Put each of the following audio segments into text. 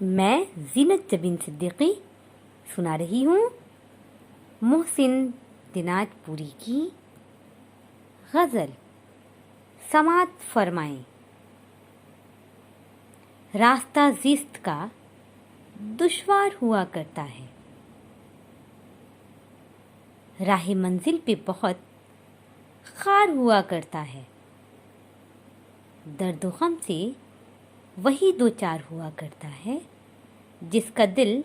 میں زینت جبین صدیقی سنا رہی ہوں محسن دیناج پوری کی غزل۔ سماعت فرمائیں۔ راستہ زیست کا دشوار ہوا کرتا ہے، راہ منزل پہ بہت خار ہوا کرتا ہے، درد و غم سے وہی دو چار ہوا کرتا ہے جس کا دل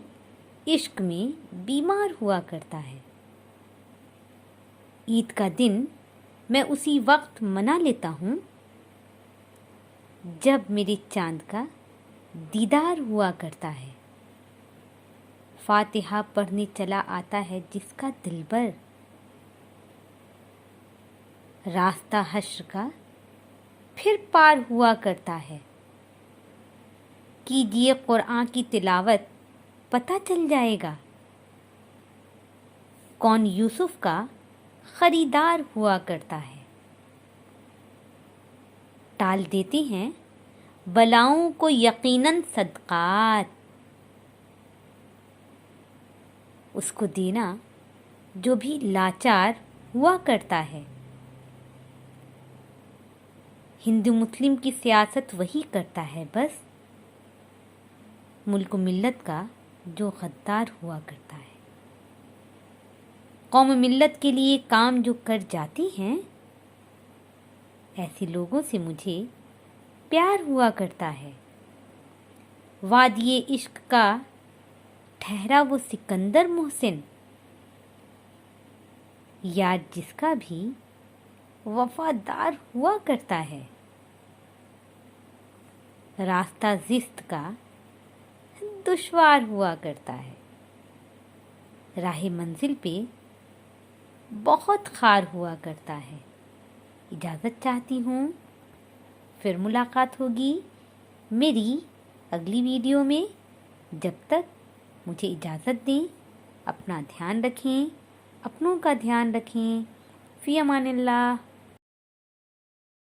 عشق میں بیمار ہوا کرتا ہے۔ عید کا دن میں اسی وقت منا لیتا ہوں جب میرے چاند کا دیدار ہوا کرتا ہے۔ فاتحہ پڑھنے چلا آتا ہے جس کا دلبر، راستہ حشر کا پھر پار ہوا کرتا ہے۔ کیجئے قرآن کی تلاوت، پتہ چل جائے گا کون یوسف کا خریدار ہوا کرتا ہے۔ ٹال دیتے ہیں بلاؤں کو یقیناً صدقات، اس کو دینا جو بھی لاچار ہوا کرتا ہے۔ ہندو مسلم کی سیاست وہی کرتا ہے بس، ملک و ملت کا جو غدار ہوا کرتا ہے۔ قوم ملت کے لیے کام جو کر جاتی ہیں، ایسے لوگوں سے مجھے پیار ہوا کرتا ہے۔ وادی عشق کا ٹھہرا وہ سکندر محسن، یار جس کا بھی وفادار ہوا کرتا ہے۔ راستہ زیست کا دشوار ہوا کرتا ہے، راہ منزل پہ بہت خار ہوا کرتا ہے۔ اجازت چاہتی ہوں، پھر ملاقات ہوگی میری اگلی ویڈیو میں۔ جب تک مجھے اجازت دیں، اپنا دھیان رکھیں، اپنوں کا دھیان رکھیں۔ فی امان اللہ۔